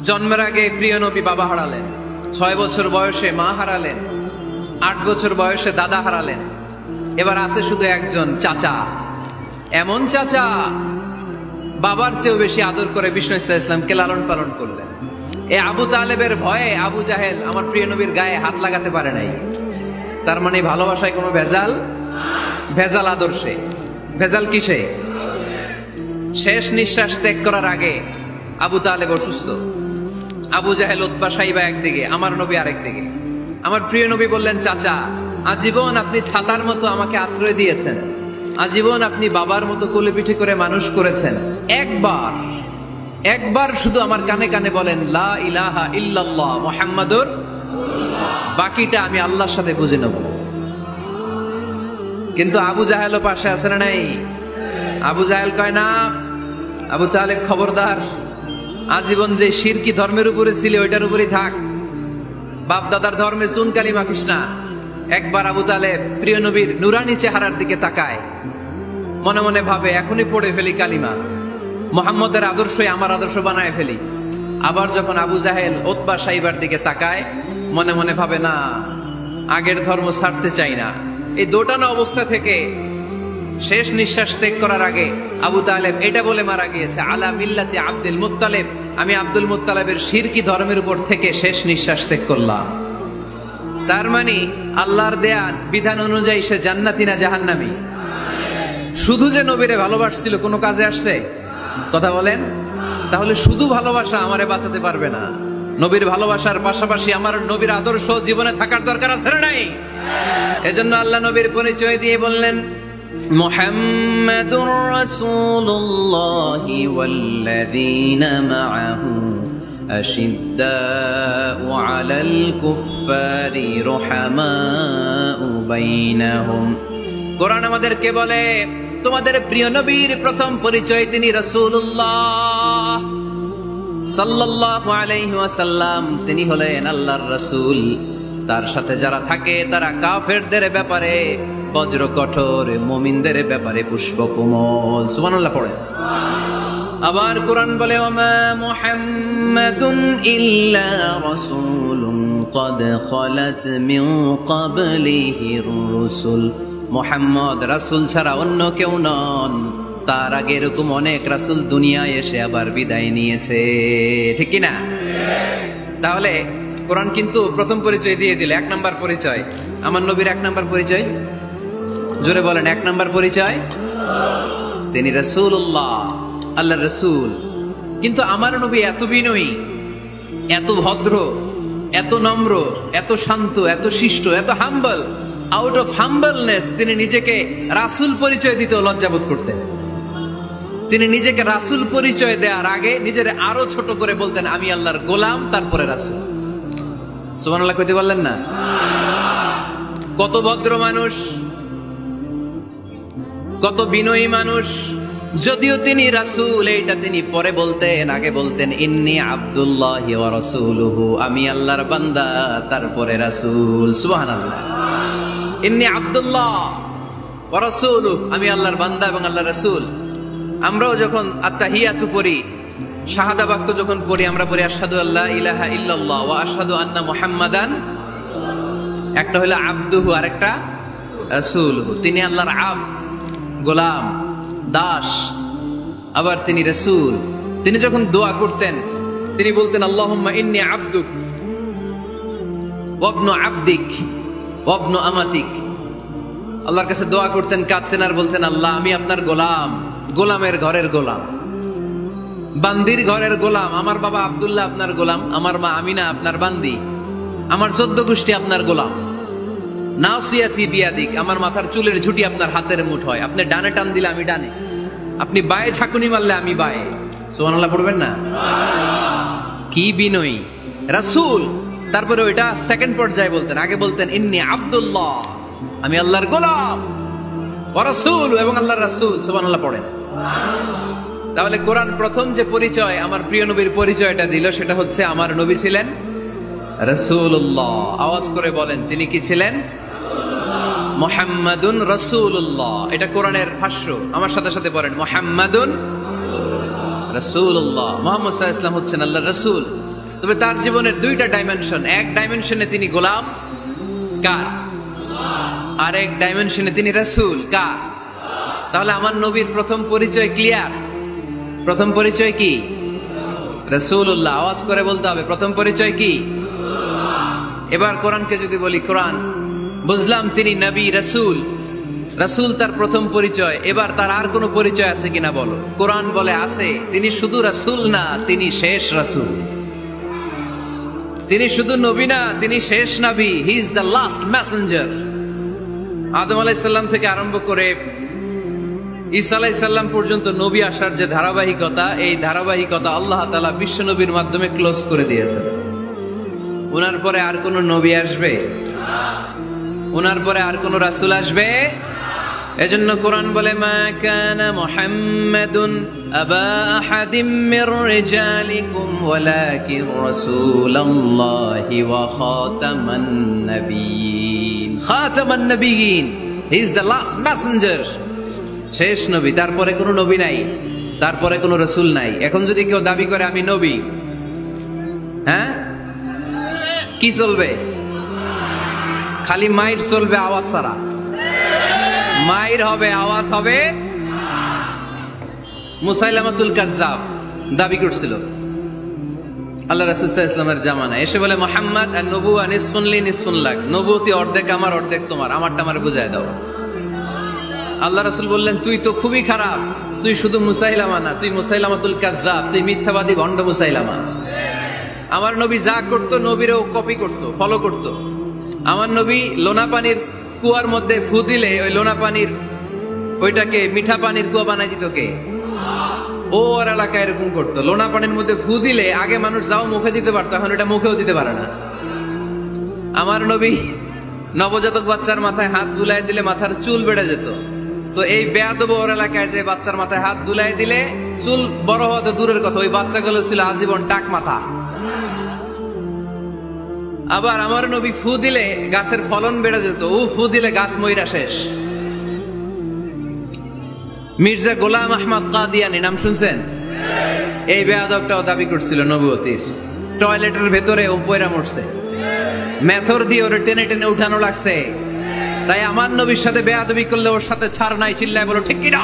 জন্মের আগে প্রিয় নবী বাবা হারালেন, 6 বছর বয়সে মা হারালেন, 8 বছর বয়সে দাদা হারালেন। এবার আছে শুধু একজন চাচা। এমন চাচা বাবার চেয়েও বেশি আদর করে বিষ্ণু ইসলামকে লালন পালন করলেন। এই আবু তালেবের ভয়ে আবু জাহেল আমার প্রিয় নবীর গায়ে হাত লাগাতে পারে নাই। তার মানে ভালোবাসায় কোনো ভেজাল? ভেজাল আদর্শে। ভেজাল কিসে? শেষ নিঃশ্বাস ত্যাগ করার আগে আবু তালেব অসুস্থ। আবু জাহেল উতবা সাইবা একদিকে, আমার নবী আরেকদিকে। আমার প্রিয় নবী বললেন, চাচা আজীবন আপনি ছাতার মতো আমাকে আশ্রয় দিয়েছেন, আজীবন আপনি বাবার মতো কোলে পিঠে করে মানুষ করেছেন, একবার শুধু আমার কানে কানে বলেন লা ইলাহা ইল্লাল্লাহ মুহাম্মাদুর রাসূলুল্লাহ, বাকিটা আমি আল্লাহর সাথে বুঝে নেব। কিন্তু আবু জাহেলও পাশে আছে না নাই? আবু জাহেল কয় না, আবু তালেব খবরদার, আজীবন যে শিরকি ধর্মের উপরে ছিল ওইটার উপরেই থাক, বাপ দাদার ধর্মে চুন কালি মাখিস না। একবার আবু তালেব প্রিয় নবীর নুরানি চেহারার দিকে তাকায়, মনে মনে ভাবে এখনই পড়ে ফেলি কালিমা, মুহাম্মদের আদর্শই আমার আদর্শ বানায় ফেলি। আবার যখন আবু জাহেল উতবা সাইবার দিকে তাকায়, মনে মনে ভাবে না, আগের ধর্ম ছাড়তে চাই না। এই দোটানা অবস্থা থেকে শেষ নিঃশ্বাস ত্যাগ করার আগে আবু তালেব এটা বলে মারা গিয়েছে, আলা মিল্লাতি আব্দুল মুত্তালিব, আমি আব্দুল মুত্তালিবের শিরকি ধর্মের উপর থেকে শেষ নিঃশ্বাস ত্যাগ করলাম। তার মানে আল্লাহর দেয়া বিধান অনুযায়ী সে জান্নাতি না জাহান্নামী? শুধু যে নবীরে ভালোবাসছিল কোনো কাজে আসছে? কথা বলেন। তাহলে শুধু ভালোবাসা আমারে বাঁচাতে পারবে না। নবীর ভালোবাসার পাশাপাশি আমার নবীর আদর্শ জীবনে থাকার দরকার আছে না নাই? এজন্য আল্লাহ নবীর পরিচয় দিয়ে বললেন, মুহাম্মাদুর রাসূলুল্লাহি ওয়াল্লাযীনা মাআহু আশিদ্দাউ আলাল কুফফারি রুহামাউ বাইনাহুম। কোরআন আমাদেরকে বলে তোমাদের প্রিয় নবীর প্রথম পরিচয় তিনি রাসূলুল্লাহ সাল্লাল্লাহু আলাইহি ওয়াসাল্লাম, তিনি হলেন আল্লাহর রাসূল। তার সাথে যারা থাকে তারা কাফেরদের ব্যাপারে বজ্র কঠোর, মুমিনদের ব্যাপারে পুষ্পকোমল। সুবহানাল্লাহ পড়ে। আবার কোরআন বলে, ওমা মুহাম্মাদুন ইল্লা রাসূলুন ক্বাদ খালাত মিন ক্বাবলিহির রুসুল। মুহাম্মদ রাসূল ছাড়া অন্য কেউ নন, তার আগে এরকম অনেক রাসূল দুনিয়ায় এসে আবার বিদায় নিয়েছে। ঠিক কি না? তাহলে কোরআন কিন্তু প্রথম পরিচয় দিয়ে দিল, 1 নাম্বার পরিচয়। আমার নবীর 1 নাম্বার পরিচয়, জোরে বলেন, 1 নাম্বার পরিচয় তিনি রাসূলুল্লাহ, আল্লাহর রাসূল। কিন্তু আমার নবী এত বিনয়ী, এত ভদ্র, এত নম্র, এত শান্ত, এত শিষ্ট, এত হাম্বল। আউট অফ হাম্বলনেস তিনি নিজেকে রাসূল পরিচয় দিতে লজ্জাবোধ করতেন। তিনি নিজেকে রাসূল পরিচয় দেওয়ার আগে নিজের আরো ছোট করে বলতেন, আমি আল্লাহর গোলাম, তারপরে রাসূল। সুবহানাল্লাহ কইতে বললেন না? কত ভদ্র মানুষ, কত বিনয়ী মানুষ। যদিও তিনি রাসূল, এইটা তিনি পরে বলতেন, আগে বলতেন ইন্নী আব্দুল্লাহি ওয়া রাসূলুহু, আমি আল্লাহর বান্দা, তারপরে রাসূল। সুবহানাল্লাহ। ইন্নী আব্দুল্লাহ ওয়া রাসূলুহু, আমি আল্লাহর বান্দা এবং আল্লাহর রাসূল। আমরাও যখন আত্তাহিয়াতু পড়ি, শাহাদা বাক্য যখন পড়ি, আমরা পড়ি আশহাদু আল্লা ইলাহা ইল্লাল্লাহ ওয়া আশহাদু আন্না মুহাম্মাদান। একটা হলো আব্দুহু, আরেকটা রাসূলুহু। তিনি আল্লাহর আব্দ, গোলাম, দাস, আবার তিনি রাসূল। তিনি যখন দোয়া করতেন তিনি বলতেন, আল্লাহুম্মা ইন্নী আবদুক ওয়া ইবনু আবদিক ওয়া ইবনু আমাতিক। আল্লাহর কাছে দোয়া করতেন, কাঁদতেন আর বলতেন, আল্লাহ আমি আপনার গোলাম, গোলামের ঘরের গোলাম, বান্দির ঘরের গোলাম। আমার বাবা আব্দুল্লাহ আপনার গোলাম, আমার মা আমিনা আপনার বান্দি, আমার 14 গোষ্ঠী আপনার গোলাম। নাসিয়াতি বিয়াদিক, আমার মাথার চুলের ঝুঁটি আপনার হাতের মুঠোয়, আপনি ডানে টান দিলে আমি ডানে, আপনি বায়ে ঝাঁকুনি মারলে আমি বায়ে। সুবহানাল্লাহ পড়বেন না? কি বিনয়ী রাসূল। তারপরে ওইটা সেকেন্ড পর্যায়ে বলতেন, আগে বলতেন ইন্নী আব্দুল্লাহ, আমি আল্লাহর গোলাম, ওয়া রাসূল, এবং আল্লাহর রাসূল। সুবহানাল্লাহ পড়েন। তাহলে কোরআন প্রথম যে পরিচয় আমার প্রিয় নবীর পরিচয়টা দিল, সেটা হচ্ছে আমার নবী ছিলেন রাসূলুল্লাহ। আওয়াজ করে বলেন, তিনি কি ছিলেন? মুহাম্মাদুন রাসূলুল্লাহ। এটা কোরআনের ভাষ্য, আমার সাথে সাথে পড়েন, মুহাম্মাদুন রাসূলুল্লাহ। মুহাম্মদ সাল্লাল্লাহু আলাইহি ওয়াসাল্লাম হচ্ছেন আল্লাহর রাসূল। তবে তার জীবনের দুইটা ডাইমেনশন। এক ডাইমেনশনে তিনি গোলাম, কার? আর এক ডাইমেনশনে তিনি রাসূল, কার? তাহলে আমার নবীর প্রথম পরিচয় ক্লিয়ার। প্রথম পরিচয় কি? রাসূলুল্লাহ। আওয়াজ করে বলতে হবে, প্রথম পরিচয় কি? এবার কোরআনকে যদি বলি, কোরআন বুঝলাম তিনি নবী, রাসূল। রাসূল তার প্রথম পরিচয়। এবার তার আর কোনো পরিচয় আছে কিনা বলো? কোরআন বলে আছে। তিনি শুধু রাসূল না, তিনি শেষ রাসূল। তিনি শুধু নবী না, তিনি শেষ নবী। He is the last messenger. আদম আলাইহিস সালাম থেকে আরম্ভ করে ঈসা আলাইহিস সালাম পর্যন্ত নবী আসার যে ধারাবাহিকতা, এই ধারাবাহিকতা আল্লাহ তাআলা বিশ্ব নবীর মাধ্যমে ক্লোজ করে দিয়েছেন। ওনার পরে আর কোন নবী আসবে? ওনার পরে আর কোন রাসূল আসবে? এজন্য কোরআন বলে, মা কানা মুহাম্মাদুন আবা আহাদিম মির রিজালিকুম ওয়ালাকিন রাসূলুল্লাহি ওয়া খাতামান নাবিয়্যিন। খাতামান নাবিয়্যিন, he is the last messenger, শেষ নবী। তারপরে কোনো নবী নাই, তারপরে কোনো রাসূল নাই। এখন যদি কেউ দাবি করে আমি নবী, হ্যাঁ, কি চলবে? খালি মাইর চলবে, আওয়াজ ছাড়া। মাইর হবে, আওয়াজ হবে। মুসাইলামাতুল কাজ্জাব দাবি করছিল আল্লাহ রাসূল সাল্লাল্লাহু আলাইহি ওয়াসাল্লামের জামানায়, এসে বলে, মুহাম্মদ আর নবুয়া নিসফুন লি নিসফুন লাক, নবুয়তি অর্ধেক আমার, অর্ধেক তোমার, আমারটা আমারে বুঝায় দাও। আল্লাহ রাসূল বললেন, তুই তো খুবই খারাপ, তুই শুধু মুসাইলামা না, তুই মুসাইলামাতুল কাজ্জাব, তুই মিথ্যাবাদী ভণ্ড মুসাইলামা। আমার নবী যা করতো নবীরও কপি করতো, ফলো করতো। আমার নবী লোনা পানির কুয়ার মধ্যে ফু দিলে ওই লোনা পানির ওইটাকে মিঠা পানির কুয়া বানাই দিত কে? ও ওর এলাকায় এরকম করতো। লোনা পানির মধ্যে ফু দিলে আগে মানুষ যাও মুখে দিতে পারতো, এখন এটা মুখেও দিতে পারে না। আমার নবী নবজাতক বাচ্চার মাথায় হাত বুলাই দিলে মাথার চুল বেড়ে যেত। তো এই বেয়াদব ওর এলাকায় যে বাচ্চার মাথায় হাত বুলাই দিলে চুল বড় হওয়া তো দূরের কথা, ওই বাচ্চাগুলো ছিল আজীবন টাক মাথা। আবার আমার নবী ফু দিলে গাছের ফলন বেড়ে যেত, ও ফু দিলে গাছ মইরা শেষ। মির্জা গোলাম আহমদ কাদিয়ানী নাম শুনছেন? এই বেয়াদবটাও দাবি করছিল নবুয়তির। টয়লেটের ভেতরে ও পয়রা মরছে, মেথর দিয়ে ওরে টেনে টেনে উঠানো লাগছে। তাই আমার নবীর সাথে বেয়াদবি করলে ওর সাথে ছাড় নাই। চিল্লায় বলো ঠিক কিনা?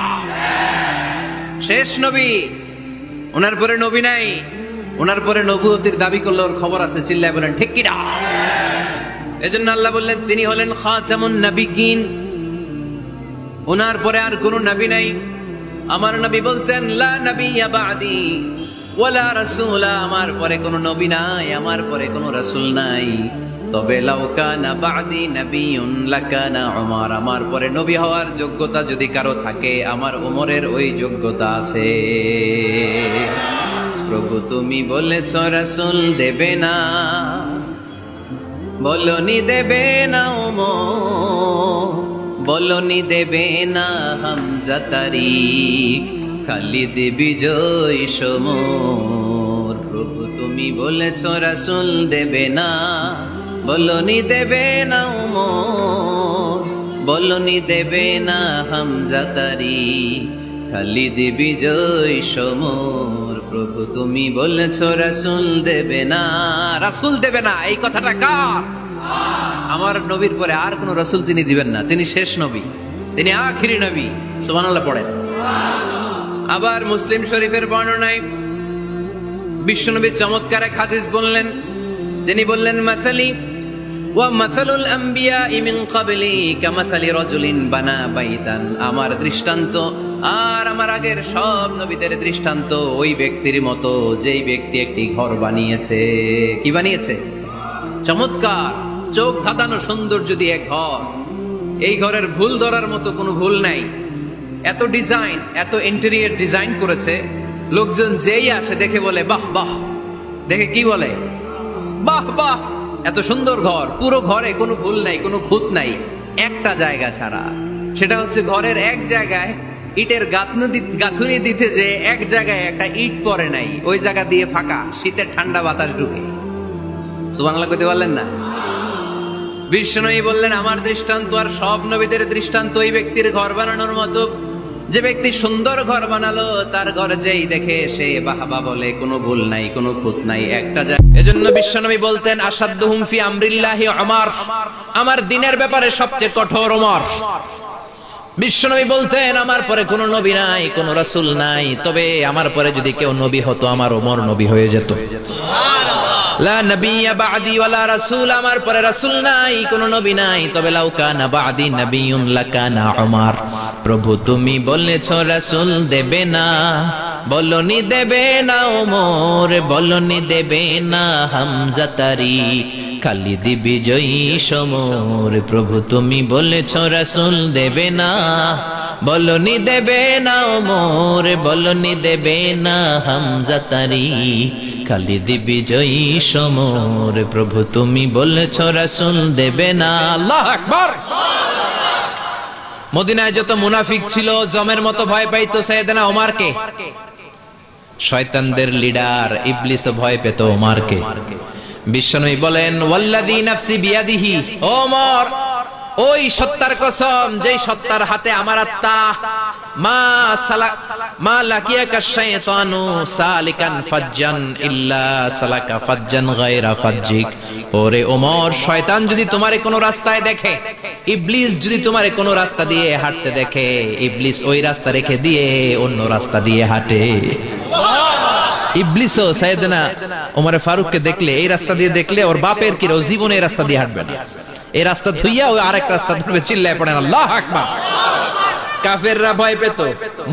শেষ নবী, ওনার পরে নবী নাই। ওনার পরে নবুয়তির দাবি করলে ওর খবর আছে। চিল্লায় বলেন ঠিক কিনা? এজন্য আল্লাহ বললেন তিনি হলেন খাতামুন নাবিয়্যিন। ওনার পরে আর কোনো নবী নাই। আমার নবী বলছেন, লা নাবিয়্যা বা'দি ওয়ালা রাসূলা, আমার পরে কোনো নবী নাই, আমার পরে কোনো রাসূল নাই। তবে লাউ কানা বা'দি নাবিয়্যুন লাকানা উমর, আমার পরে নবী হওয়ার যোগ্যতা যদি কারো থাকে, আমার ওমরের ওই যোগ্যতা আছে। প্রভু তুমি বলেছ রাসূল দেবে না, বলনি দেবে না ওমর, বলনি দেবে না হামজা তারিক, খালিদ বিজয় সমর। প্রভু তুমি বলেছ রাসূল দেবে না, বলনি দেবে না ওমর, বলনি দেবে না হামজা তারিক, খালিদ বিজয় সমর। প্রভু তুমি বলেছ রাসূল দেবে না, রাসূল দেবে না, এই কথাটা কার? আমার নবীর পরে আর কোন রাসূল তিনি দিবেন না। তিনি শেষ নবী, তিনি আখিরি নবী। সুবহানাল্লাহ পড়েন। আবার মুসলিম শরীফের বর্ণনায় বিশ্বনবী চমৎকার এক হাদিস বললেন। তিনি বললেন, মাসালি ওয়া মাসালুল আম্বিয়া মিন ক্বাবলি কামাসালি রাজুলিন বানা বাইতান, আমার দৃষ্টান্ত আর আমার আগের সব নবীদের দৃষ্টান্ত ওই ব্যক্তির মতো যেই ব্যক্তি একটি ঘর বানিয়েছে। কি বানিয়েছে? চমৎকার, চোখ ধাঁধানো সৌন্দর্য দিয়ে এক ঘর। এই ঘরের ভুল ধরার মতো কোনো ভুল নাই। এত ডিজাইন, এত ইন্টেরিয়র ডিজাইন করেছে, লোকজন যেই আসে দেখে বলে বাহ বাহ। দেখে কি বলে? বাহ বাহ, এত সুন্দর ঘর। পুরো ঘরে কোনো ভুল নাই, কোনো খুঁত নাই, একটা জায়গা ছাড়া। সেটা হচ্ছে ঘরের এক জায়গায় ইটের গাঁথুনি দিতে যে এক জায়গায় একটা ইট পড়ে নাই, ওই জায়গা দিয়ে ফাঁকা, শীতের ঠান্ডা বাতাস ঢুকে। সুবহানাল্লাহ কইতে পারলেন না? বিশ্বনবী বললেন, আমার দৃষ্টান্ত আর সব নবীদের দৃষ্টান্ত ওই ব্যক্তির ঘর বানানোর মতো যে ব্যক্তি সুন্দর ঘর বানালো তার ঘর যেই দেখে সে বাহবা বলে, কোনো ভুল নাই, কোনো খুঁত নাই, একটা যায়। এজন্য বিশ্বনবী বলতেন আসাদ্দুহুম ফি আমরিল্লাহি ওমর, আমার দ্বীনের ব্যাপারে সবচেয়ে কঠোর ওমর। বিশ্বনবী বলতেন আমার পরে কোনো নবী নাই, কোনো রাসূল নাই, তবে আমার পরে যদি কেউ নবী হতো আমার ওমর নবী হয়ে যেত। লা নবিয়্যা বা'দি ওয়ালা রাসূল, আমার পরে রাসূল নাই, কোনো নবী নাই, তবে লাউ কানা বা'দি নবিয়্যুন লাকানা ওমর। প্রভু তুমি বলেছো রাসূল দেবে না, বলনি দেবে না ওমর, বলনি দেবে না হামজা তারি, খালিদ বিজয়ী সমর। প্রভু তুমি বলেছো রাসূল দেবে না, বলনি দেবে না ওমর, বলনি দেবে না হামজা তারি, খালিদ বিজয়ী সমর। প্রভু তুমি বলেছো রাসূল দেবে না। আল্লাহু আকবার। মদিনায় যত মুনাফিক ছিল জমের মতো ভয় পাইতো সাইয়েদনা ওমরকে। শয়তানদের লিডার ইবলিসও ভয় পেত ওমরকে। বিশ্বনবী বলেন ওয়াল্লাযী নাফসি বিয়াদিহি, ওমর ওই সত্তার কসম যেই সত্তার হাতে আমার আত্মা, মা লাকিয়াকা শাইতানু সালিকান ফাজ্জান ইল্লা সালাকা ফাজ্জান গায়রা ফাজ্জিক। ওরে ওমর, শয়তান যদি তোমারে কোনো রাস্তায় দেখে, ইবলিস যদি তোমারে কোনো রাস্তা দিয়ে হাঁটতে দেখে, ইবলিস ওই রাস্তা রেখে দিয়ে অন্য রাস্তা দিয়ে হাঁটে। ইবলিসও সাইয়েদনা ওমর ফারুককে দেখলে, এই রাস্তা দিয়ে দেখলে ওর বাপের কি জীবনে এই রাস্তা দিয়ে হাঁটবে না, এই রাস্তা ধুইয়া ওই আরেক রাস্তা ধরবে। চিল্লায় পড়েন আল্লাহু আকবার। কাফেররা ভয় পেত,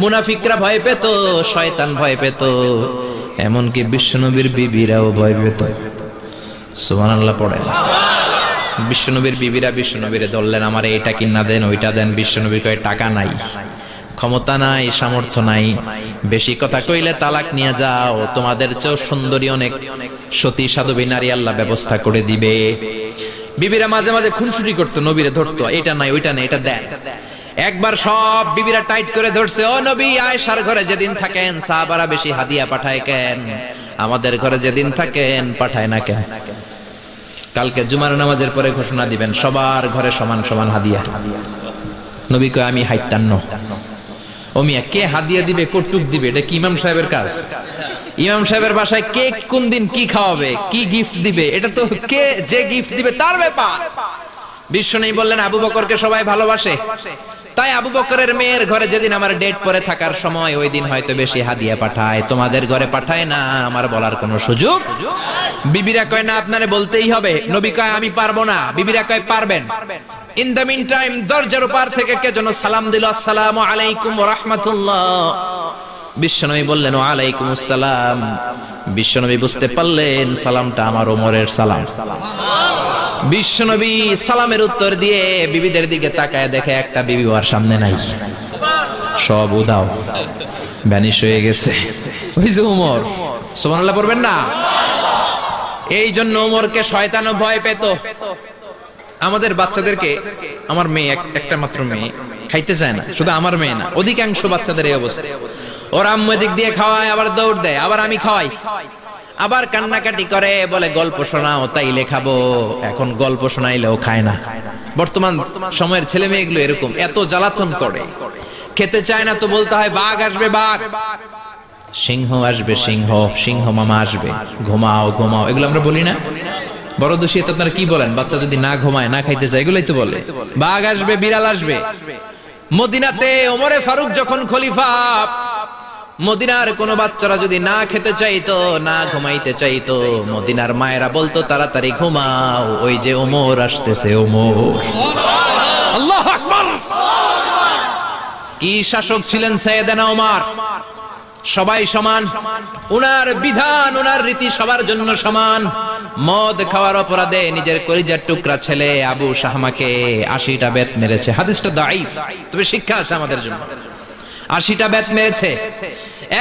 মুনাফিকরা ভয় পেত, শয়তান ভয় পেত, এমনকি বিশ্বনবীর বিবিরাও ভয় পেত। সুবহানাল্লাহ পড়েন। বিশ্বনবীর বিবিরা বিশ্বনবীরে ধরলেন, আমার এইটা কিনা দেন, ওইটা দেন। বিশ্বনবী কয় টাকা নাই, ক্ষমতা নাই, সামর্থ্য নাই, বেশি কথা কইলে তালাক নিয়ে যাও, তোমাদের চেয়েও সুন্দরী অনেক সতী সাধবী নারী আল্লাহ ব্যবস্থা করে দিবে। বিবিরা মাঝে মাঝে খুনসুটি করতো, নবীরে ধরতো, এটা নাই ওইটা নাই, এটা দেন। একবার সব বিবিরা টাইট করে ধরছে, ও নবী আয়েশার ঘরে যেদিন থাকেন সাহাবারা বেশি হাদিয়া পাঠায় কেন, আমাদের ঘরে যেদিন থাকেন পাঠায় না কেন? কালকে জুমার নামাজের পরে ঘোষণা দিবেন সবার ঘরে সমান সমান হাদিয়া। নবী কয় আমি হাইতান্ন। ও মিয়া, কে হাদিয়া দিবে, কটুক দিবে, এটা কি ইমাম সাহেবের কাজ? ইমাম সাহেবের বাসায় কে কোন দিন কি খাওয়াবে, কি গিফট দিবে, এটা তো কে যে গিফট দিবে তার ব্যাপার। বিশ্বনবী বললেন আবু বকরকে সবাই ভালোবাসে, তাই আবু বকরের মেয়ের ঘরে যেদিন আমার ডেট পরে থাকার সময় ওই দিন হয়তো বেশি হাদিয়া পাঠায়, তোমাদের ঘরে পাঠায় না, আমার বলার কোনো সুযোগ। বিবিরা কয় না, আপনারে বলতেই হবে। নবী কয় আমি পারবো না, বিবিরা কয় পারবেন। ইন দ্য মিন টাইম দরজার উপর থেকে কে যেন সালাম দিল, আসসালামু আলাইকুম ওয়া রাহমাতুল্লাহ। বিশ্বনবী বললেন ওয়া আলাইকুমুস সালাম। বিশ্বনবী বুঝতে পারলেন সালামটা আমার ওমরের সালাম। বিশ্বনবী সালামের উত্তর দিয়ে বিবিদের দিকে তাকায়, দেখে একটা বিবি ওর সামনে নাই, সব উদাও, ভ্যানিশ হয়ে গেছে। ওই যে ওমর, সুবহানাল্লাহ পড়বেন না? এই জন্য ওমরকে শয়তানও ভয় পেত। আমাদের বাচ্চাদেরকে, আমার মেয়ে একটা মাত্র মেয়ে, খাইতে চায় না, শুধু আমার মেয়ে না, অধিকাংশ বাচ্চাদের এই অবস্থা। ওর আম্মু দিক দিয়ে খাওয়ায়, আবার দৌড় দেয়, আবার আমি খাওয়াই, আবার কান্নাকাটি করে, বলে গল্প শোনাও, তাইলে খাবো। এখন গল্প শোনাইলেও খায় না। বর্তমান সময়ের ছেলে মেয়েগুলো এরকম, এত জ্বালাতন করে, খেতে চায় না তো বলতে হয় বাঘ আসবে, বাঘ, সিংহ আসবে, সিংহ, সিংহ মামা আসবে, ঘুমাও ঘুমাও, এগুলো আমরা বলি না? বড় দোষী তো আপনারা কি বলেন? বাচ্চা যদি না ঘুমায়, না খাইতে চায়, এগুলাই তো বলে। বাঘ আসবে, বিড়াল আসবে। মদিনাতে ওমরে ফারুক যখন খলিফা, মদিনার কোন বাচ্চারা যদি না খেতে চাইতো, না ঘুমাইতে চাইতো, মদিনার মায়েরা বলতো তাড়াতাড়ি ঘুমাও, ওই যে ওমর আসতেছে, ওমর। আল্লাহু আকবার। কি শাসক ছিলেন সাইয়েদনা ওমর! সবাই সমান, উনার বিধান, উনার রীতি সবার জন্য সমান। মদ খাওয়ার অপরাধে নিজের কলিজার টুকরা ছেলে আবু শাহমাকে 80টা বেত মেরেছে। হাদিসটা দাঈফ, তবে শিক্ষা আছে আমাদের জন্য। 80টা বেত মেরেছে।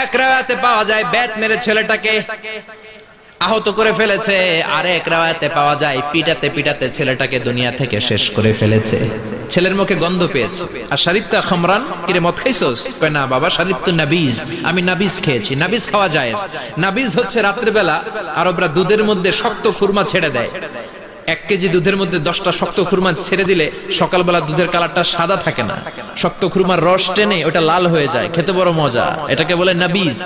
এক রাওয়ায়াতে পাওয়া যায় বেত মেরে ছেলেটাকে আহত করে ফেলেছে, আর এক রাওয়ায়াতে পাওয়া যায় পিটাতে পিটাতে ছেলেটাকে দুনিয়া থেকে শেষ করে ফেলেছে। ছেলের মুখে গন্ধ পেয়েছে। আর শরীফতা খামরান, কিরে মদ খাইছস? কয় না বাবা, শরীফতু নাবিজ, আমি নাবিজ খেয়েছি। নাবিজ খাওয়া জায়েজ। নাবিজ হচ্ছে রাতের বেলা আরবরা দুধের মধ্যে শক্ত খুরমা ছেড়ে দেয়, 1 কেজি দুধের মধ্যে 10টা শক্ত খুরমা ছেড়ে দিলে সকালবেলা দুধের কালারটা সাদা থাকে না, শক্ত খুরমার রস টেনে ওটা লাল হয়ে যায়, খেতে বড় মজা। এটাকে বলে নাবিজ।